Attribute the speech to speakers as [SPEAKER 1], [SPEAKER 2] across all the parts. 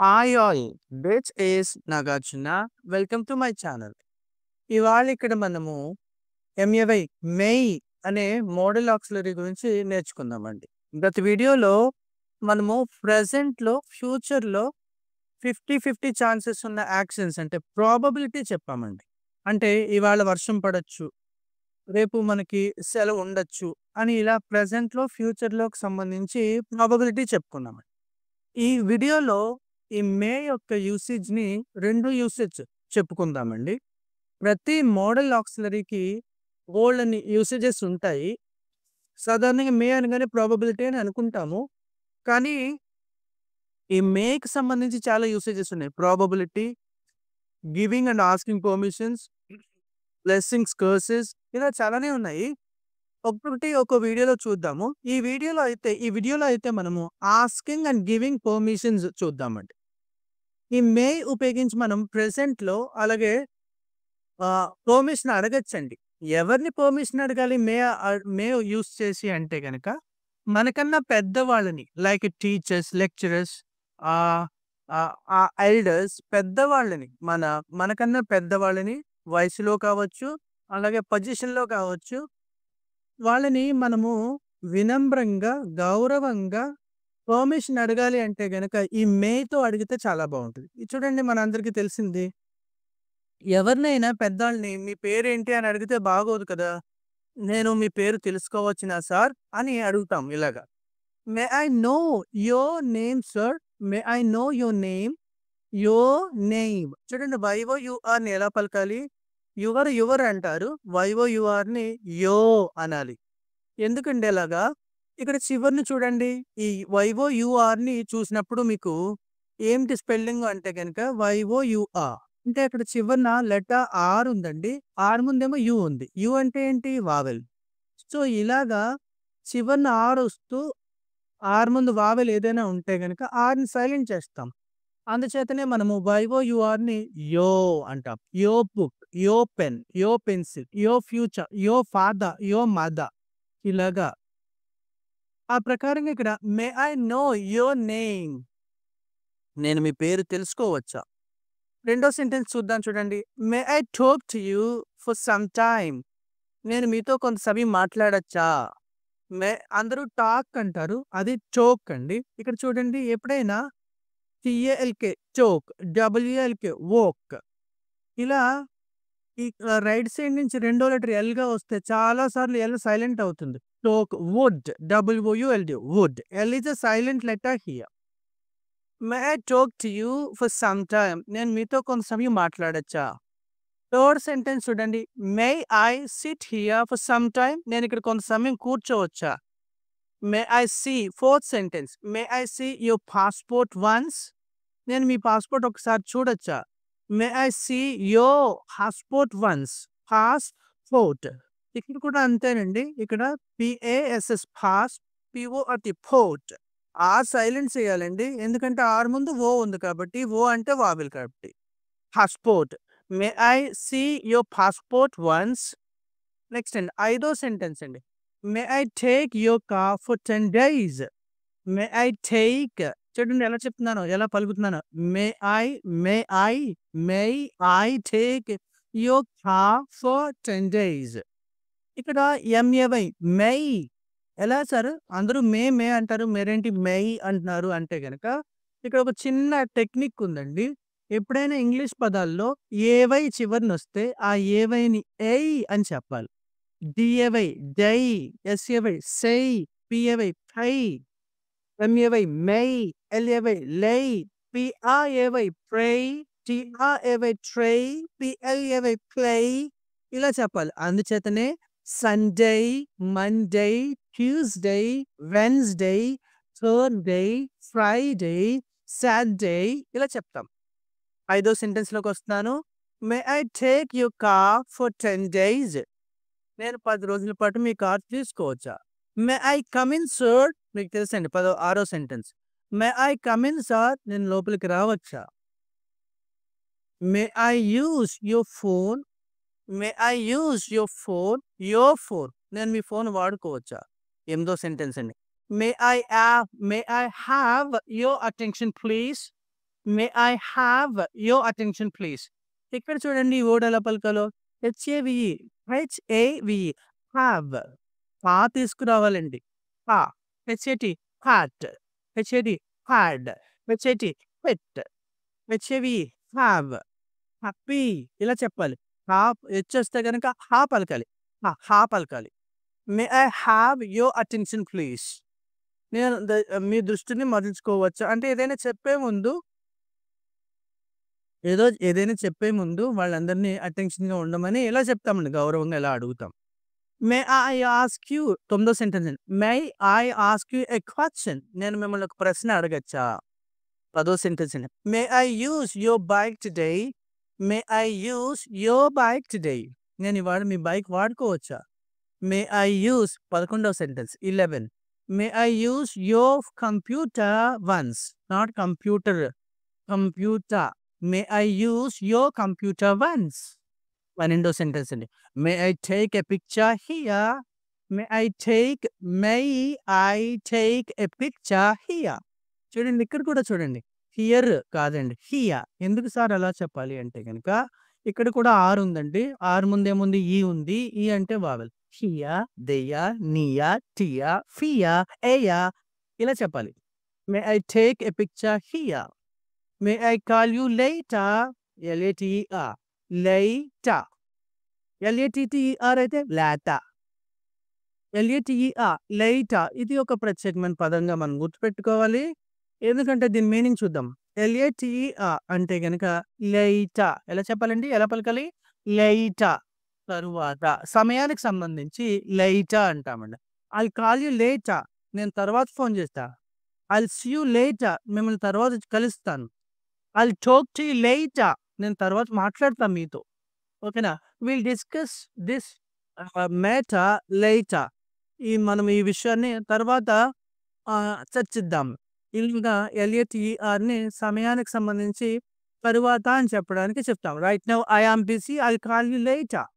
[SPEAKER 1] Hi all, this is Nagarjuna. Welcome to my channel. ఇవాళ ఇక్కడ మనము ఎంఏవై మెయ్ అనే మోడల్ ఆక్సిలరీ గురించి నేర్చుకుందామండి. గత వీడియోలో మనము ప్రెజెంట్లో, ఫ్యూచర్లో 50-50 ఛాన్సెస్ ఉన్న యాక్షన్స్ అంటే ప్రాబబిలిటీ చెప్పామండి. అంటే ఇవాళ వర్షం పడొచ్చు, రేపు మనకి సెలవు ఉండొచ్చు అని ఇలా ప్రెజెంట్లో, ఫ్యూచర్లోకి సంబంధించి ప్రాబబిలిటీ చెప్పుకున్నామండి. ఈ వీడియోలో ఈ మే యొక్క యూసేజ్ని 2 యూసేజ్ చెప్పుకుందామండి. ప్రతి మోడల్ ఆక్సిలరీకి బోల్డన్ని యూసేజెస్ ఉంటాయి. సాధారణంగా మే అనగానే ప్రాబబిలిటీ అని అనుకుంటాము. కానీ ఈ మేకి సంబంధించి చాలా యూసేజెస్ ఉన్నాయి. Probability, giving and asking permissions, blessings, curses ఇలా చాలానే ఉన్నాయి. ఒక్కొక్కటి ఒక్కో వీడియోలో చూద్దాము. ఈ వీడియోలో అయితే మనము ఆస్కింగ్ అండ్ గివింగ్ పర్మిషన్స్ చూద్దామండి. ఈ మే ఉపయోగించి మనం ప్రెజెంట్‌లో అలాగే పర్మిషన్ అడగొచ్చండి. ఎవరిని పర్మిషన్ అడగాలి మే యూజ్ చేసి అంటే గనక మనకన్నా పెద్దవాళ్ళని లైక్ టీచర్స్, లెక్చరర్స్, ఆహ్, ఎల్డర్స్ పెద్దవాళ్ళని మనకన్నా పెద్దవాళ్ళని వయసులో కావచ్చు, అలాగే పొజిషన్‌లో కావచ్చు, వాళ్ళని మనము వినమ్రంగా, గౌరవంగా పర్మిషన్ అడగాలి అంటే గనక ఈ మేతో అడిగితే చాలా బావుంటది. ఇది చూడండి మనందరికీ తెలిసింది. ఎవరినైనా పెద్దాళ్ళని మీ పేరేంటి అని అడిగితే బాగోదు కదా! నేను మీ పేరు తెలుసుకోవచ్చునా సార్ అని అడుగుతాం ఇలాగ. May I know your name sir? May I know your name? Your name చూడండి YOUR‌ని ఎలా పలకాలి? యువర్ అంటారు. YOUR‌ని యో అనాలి. ఎందుకండి అలాగా? ఇక్కడ చివరన చూడండి. ఈ YOUR‌ని చూసినప్పుడు మీకు ఏంటి స్పెల్లింగ్ అంటే గనక YOUR. అంటే అక్కడ చివరన లెటర్ ఆర్ ఉందండి. ఆర్ ముందేమో యు ఉంది. యు అంటే ఏంటి? వావెల్. సో, ఇలాగా చివరన ఆర్ వస్తూ ఆర్ ముందు వావెల్ ఏదైనా ఉంటే గనక ఆర్‌ని సైలెంట్ చేస్తాం. అందుచేతనే మనము YOUR‌ని యో అంటాం. Your book, your pen, your pencil, your future, your father, your mother ఇలాగా. ఆ ప్రకారంగా ఇక్కడ may I know your name? నేను మీ పేరు తెలుసుకోవచ్చా? రెండో సెంటెన్స్ చూద్దాం చూడండి. May I talk to you for some time? నేను మీతో కొంత సమయం మాట్లాడొచ్చా? అందరూ టాక్ అంటారు. అది టోక్ అండి. ఇక్కడ చూడండి ఎప్పుడైనా TALK టోక్, WALK వోక్ ఇలా ఈ రైట్ సైడ్ నుంచి రెండో లెటర్ ఎల్‌గా వస్తే చాలా సార్లు ఎల్ సైలెంట్ అవుతుంది. Talk would, WOULD would. L is a silent letter here. May I talk to you for some time? నేను మీతో కొంత సమయం మాట్లాడొచ్చా? థర్డ్ సెంటెన్స్ చూడండి. May I sit here for some time? నేను ఇక్కడ కొంత సమయం కూర్చోవచ్చా? May I see fourth sentence. May I see your passport once? నేను మీ పాస్‌పోర్ట్ ఒకసారి చూడొచ్చా? May I see your passport once? Passport. ఇక్కడ కూడా అంతేనండి. ఇక్కడ PASS pass, PORT port. R silent చేయాలండి. ఎందుకంటే ఆర్ ముందు ఓ ఉంది కాబట్టి. ఓ అంటే వావెల్ కాబట్టి. Passport. May I see your passport once? Next అండి. ఐదో సెంటెన్స్ అండి. May I take your car for 10 days? May I take చూడండి ఎలా చెప్తున్నానో, ఎలా పలుకుతున్నానో. May I, may I, may I take your car for 10 days. ఇక్కడ MEY మెయ్. ఎలా సార్ అందరూ మే అంటారు. మీరేంటి మెయ్ అంటున్నారు అంటే గనక ఇక్కడ ఒక చిన్న టెక్నిక్ ఉందండి. ఎప్పుడైనా ఇంగ్లీష్ పదాల్లో ఏవై చివరనొస్తే ఆ ఏవైని ఎయ్ అని చెప్పాలి. DAY day, SAY say, PAY pay, MEY may, LAY lay, PRAY pray, TRAY tray, PLAY play ఇలా చెప్పాలి. అందుచేతనే Sunday, Monday, Tuesday, Wednesday, Thursday, Friday, Saturday ఇలా చెప్తాం. ఐదో సెంటెన్స్‌లోకొస్తున్నాను. May I take your car for 10 days? నేను 10 రోజుల పాటు మీ కార్ తీసుకోవచ్చా? May I come in sir? మీకు తెలుసండి ఆరో sentence. May I come in sir? నేను లోపలికి రావచ్చా? May I use your phone? May I use your phone? Your phone నేను మీ ఫోన్ వాడుకోవచ్చా? ఎనిమిదో సెంటెన్స్ అండి. May I have your attention please? May I have your attention please. ఇక్కడ చూడండి ఈ వర్డ్ ఎలా పలకాలో హెచ్ఏవిఈ, హెచ్ఏవిఈ హావ్. పా తీసుకురావాలండి. పా. H A T hat, H A T had, H A T pet, H A V E have. Happy ఇలా చెప్పాలి. హా హెచ్చొస్తే గనక హా పలకాలి. హా పలకాలి. May I have your attention please. నేను మీ దృష్టిని మరల్చుకోవచ్చా? అంటే ఏదైనా చెప్పే ముందు వాళ్ళందరినీ అటెన్షన్‌గా ఉండమని ఎలా చెప్తామండి, గౌరవంగా ఎలా అడుగుతాం. మే ఐ ఆస్క్ యూ 9వ సెంటెన్స్ అండి. May I ask you a question. నేను మిమ్మల్ని ఒక ప్రశ్న అడగచ్చా? 10వ సెంటెన్స్ అండి. May I use your bike today? May I use your bike today? నేను ఇవాళ మీ బైక్ వాడుకోవచ్చా? మే ఐ యూజ్ 11వ sentence 11. May I use your computer once. Not computer, computer. May I use your computer once. 12వ sentence అండి. May I take a picture here? May I take a picture here. చూడండి ఇక్కడ కూడా చూడండి. Here కాదండి here. ఎందుకు sir అలా చెప్పాలి అంటే గనక ఇక్కడ కూడా ఆర్ ఉందండి. ఆర్ ముందేముంది ఈ ఉంది. ఈ అంటే vowel. Here, there, near, tear, fear, air ఇలా చెప్పాలి. May I take a picture here. May I call you later? L A T E R later. L A T T E R అయితే లేటర్. L A T E R later. ఇది ఒక ప్రత్యేకమైన పదంగా మనం గుర్తుపెట్టుకోవాలి. ఎందుకంటే దీని మీనింగ్ చూద్దాం. ఎల్ఏటిఈఆర్ అంటే గనక లేటర్. ఎలా చెప్పాలండి? ఎలా పలకాలి? లేటర్. తరువాత సమయానికి సంబంధించి లేటర్ అంటామండి. I call you later. నేను తర్వాత ఫోన్ చేస్తా. I'll see you later. మిమ్మల్ని తర్వాత కలుస్తాను. I'll talk to you later. నేను తర్వాత మాట్లాడతాను మీతో. ఓకేనా? Will discuss this matter later. మనం ఈ విషయాన్ని తర్వాత చర్చిద్దాం. ఇలాగా ఎల్ఏటిఈఆర్‌ని సమయానికి సంబంధించి తరువాత అని చెప్పడానికి చెప్తాం. Right now I am busy. I'll call you later.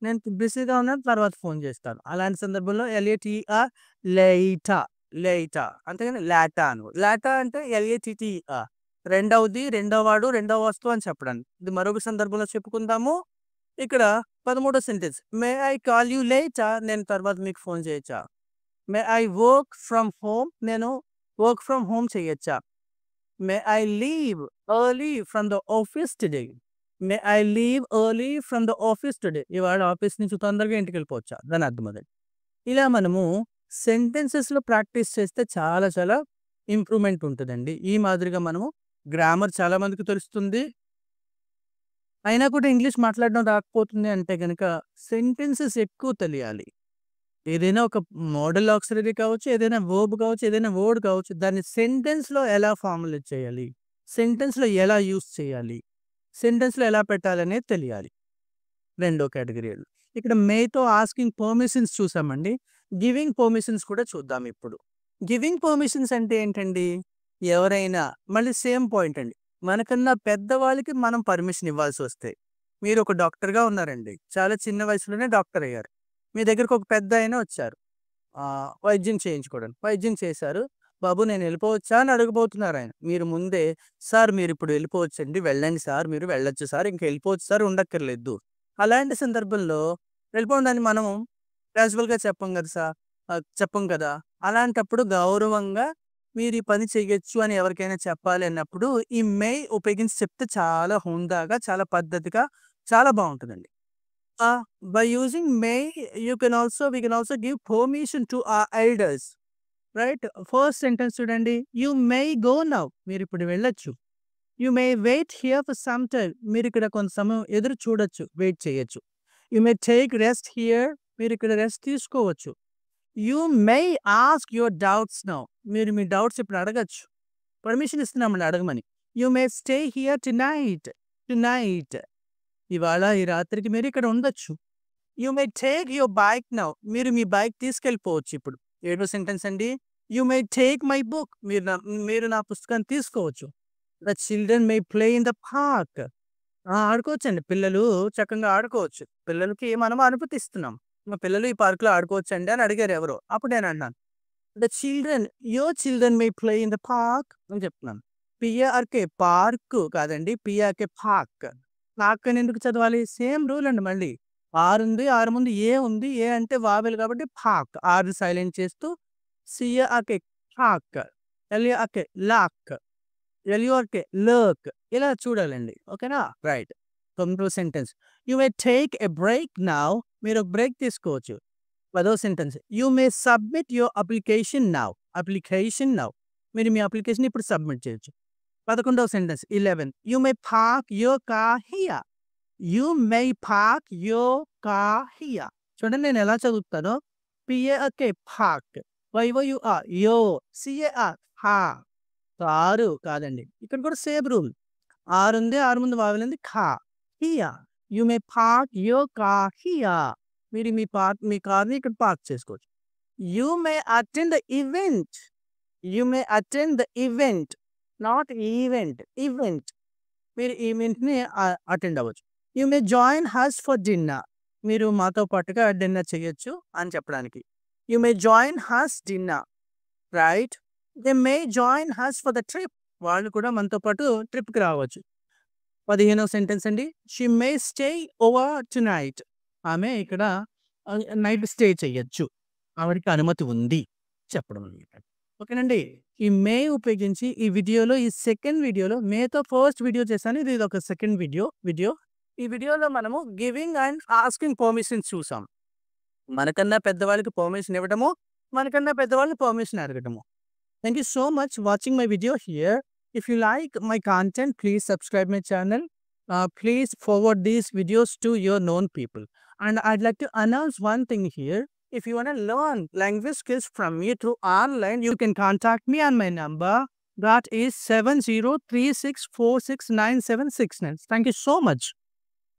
[SPEAKER 1] నేను బిజీగా ఉన్నాను. తర్వాత ఫోన్ చేస్తాను. అలాంటి సందర్భంలో ఎల్ఏటిఈఆర్ లేటర్. లేటర్. అంతేగాని లేటర్ అనకూడదు. లేటర్ అంటే ఎల్ఏటిటిఈఆర్. రెండవది, రెండోవాడు, రెండవ వస్తువు అని చెప్పడానికి. ఇది మరొక సందర్భంలో చెప్పుకుందాము. ఇక్కడ 13వ sentence. May I call you later? నేను తర్వాత మీకు ఫోన్ చేయొచ్చా? May I work from home? నేను వర్క్ ఫ్రమ్ హోమ్ చేయొచ్చా? May I leave early from the office today? May I leave early from the office today? ఇవాళ office నుంచి తొందరగా ఇంటికి వెళ్ళిపోవచ్చా? దాని అర్థం అదండి. ఇలా మనము సెంటెన్సెస్‌లో ప్రాక్టీస్ చేస్తే చాలా చాలా ఇంప్రూవ్‌మెంట్ ఉంటదండి. ఈ మాదిరిగా మనము గ్రామర్ చాలా మందికి తెలుస్తుంది. అయినా కూడా ఇంగ్లీష్ మాట్లాడడం రాకపోతుంది అంటే గనక సెంటెన్సెస్ ఎక్కువ తెలియాలి. ఏదైనా ఒక మోడల్ ఆక్సిలరీ కావచ్చు, ఏదైనా వర్బ్ కావచ్చు, ఏదైనా వర్డ్ కావచ్చు. దాన్ని సెంటెన్స్‌లో ఎలా ఫార్ములేట్ చేయాలి? సెంటెన్స్‌లో ఎలా యూజ్ చేయాలి? సెంటెన్స్‌లో ఎలా పెట్టాలనేది తెలియాలి. రెండో కేటగిరీలు. ఇక్కడ మేతో ఆస్కింగ్ పర్మిషన్స్ చూసామండి. గివింగ్ పర్మిషన్స్ కూడా చూద్దాం ఇప్పుడు. గివింగ్ పర్మిషన్స్ అంటే ఏంటండి? ఎవరైనా మళ్ళీ సేమ్ పాయింట్ అండి. మనకన్నా పెద్దవాళ్ళకి మనం పర్మిషన్ ఇవ్వాల్సొస్తే. మీరు ఒక డాక్టర్‌గా ఉన్నారండి. చాలా చిన్న వయసులోనే డాక్టర్ అయ్యారు. మీ దగ్గరకు ఒక పెద్దాయన వచ్చారు. వైద్యం చేయించుకోవడానికి. వైద్యం చేశారు. బాబు నేను వెళ్ళిపోవచ్చా అని అడగబోతున్నారాయన. మీరు ముందే సార్ మీరిప్పుడు వెళ్ళిపోవచ్చండి. వెళ్ళండి సార్. మీరు వెళ్ళొచ్చు సార్. ఇంక వెళ్ళిపోవచ్చు సార్. ఉండక్కర్లేదు. అలాంటి సందర్భంలో వెళ్ళిపోండని మనం క్యాజువల్‌గా చెప్పం కదా! అలాంటప్పుడు గౌరవంగా మీరు ఈ పని చెయ్యొచ్చు అని ఎవరికైనా చెప్పాలి అన్నప్పుడు ఈ మే ఉపయోగించి చెప్తే చాలా హుందాగా, చాలా పద్ధతిగా, చాలా బావుంటదండి. By using may we can also give permission to our elders. Right? First sentence చూడండి. You may go now. మీరిప్పుడు వెళ్ళొచ్చు. You may wait here for some time. మీరిక్కడ కొంత సమయం ఎదురు చూడొచ్చు. వెయిట్ చేయొచ్చు. You may take rest here. మీరిక్కడ రెస్ట్ తీసుకోవచ్చు. You may ask your doubts now. మీరు మీ డౌట్స్ ఇప్పుడు అడగొచ్చు. పర్మిషన్ ఇస్తున్నామండి అడగమని. You may stay here tonight. ఇవాళ ఈ రాత్రికి మీరు ఇక్కడ ఉండొచ్చు. You may take your bike now. మీరు మీ బైక్ తీసుకెళ్ళిపోవచ్చు ఇప్పుడు. ఏడో సెంటెన్స్ అండి. You may take my book. మీరు నా పుస్తకాన్ని తీసుకోవచ్చు. The children may play in the park. ఆడుకోవచ్చండి. పిల్లలు చక్కగా ఆడుకోవచ్చు. పిల్లలకి మనం అనుమతి ఇస్తున్నాం. మా పిల్లలు ఈ పార్క్‌లో ఆడుకోవచ్చండి అని అడిగారు ఎవరో. అప్పుడు నేను అన్నాను. Your children may play in the park అని చెప్తున్నాను. పిఏఆర్కే పార్క్ కాదండి. పిఏఆర్కే పాక్. పాక్ అని ఎందుకు చదవాలి? సేమ్ రూల్ అండి మళ్ళీ. ఆర్ ఉంది. ఆర్ ముందు ఏ ఉంది. ఏ అంటే వావెల్ కాబట్టి పాక్. ఆర్ సైలెంట్ చేస్తూ సిఏఆర్కే పాక్. ఎల్ఏఆర్కే లాక్. ఎల్యూఆర్కే లర్క్. ఇలా చూడాలండి. ఓకేనా? రైట్. తొమ్మిదో sentence. You may take a break now. మీరు ఒక బ్రేక్ తీసుకోవచ్చు. 10వ sentence. You may submit your application now. Application now. మీరు మీ అప్లికేషన్ ఇప్పుడు సబ్మిట్ చేయొచ్చు. 11వ sentence 11. You may park your car here. You may park your car here. చూడండి నేను ఎలా చదువుతానో. పిఏఆర్కే పార్క్. వైఓయూఆర్ యో. సిఏఆర్ హా. కారు కాదండి. ఇక్కడ కూడా సేమ్ రూల్. ఆర్ ఉంది. ఆర్ ముందు వావెల్ ఉంది. ఖా. Here. You may park your car here. మీరు మీ కార్ని ఇక్కడ పార్క్ చేసుకోవచ్చు. You may attend the event. You may attend the event. Not event. Event. మీరు ఈవెంట్‌ని అటెండ్ అవ్వచ్చు. You may join us for dinner. మీరు మాతో పాటుగా డిన్నర్ చేయొచ్చు అని చెప్పడానికి. You may join us dinner. Right. They may join us for the trip. వాళ్ళు కూడా మనతో పాటు ట్రిప్‌కి రావచ్చు. 15వ సెంటెన్స్ అండి. She may stay over tonight. ఆమె ఇక్కడ నైట్ స్టే చేయొచ్చు. ఆవిడకి అనుమతి ఉంది చెప్పడం అన్నమాట. ఓకేనండి. ఈ మే ఉపయోగించి ఈ వీడియోలో ఈ సెకండ్ వీడియోలో మేతో ఫస్ట్ వీడియో చేశాను. ఇది ఒక సెకండ్ వీడియో. ఈ వీడియోలో మనము గివింగ్ అండ్ ఆస్కింగ్ పర్మిషన్స్ చూసాం. మనకన్నా పెద్దవాళ్ళకి పర్మిషన్ ఇవ్వడము, మనకన్నా పెద్దవాళ్ళని పర్మిషన్ అడగడము. Thank you so much watching my video here. If you like my content, please subscribe my channel. Please forward these videos to your known people. And I'd like to announce one thing here. If you want to learn language skills from me through online, you can contact me on my number. That is 7036469769. Thank you so much.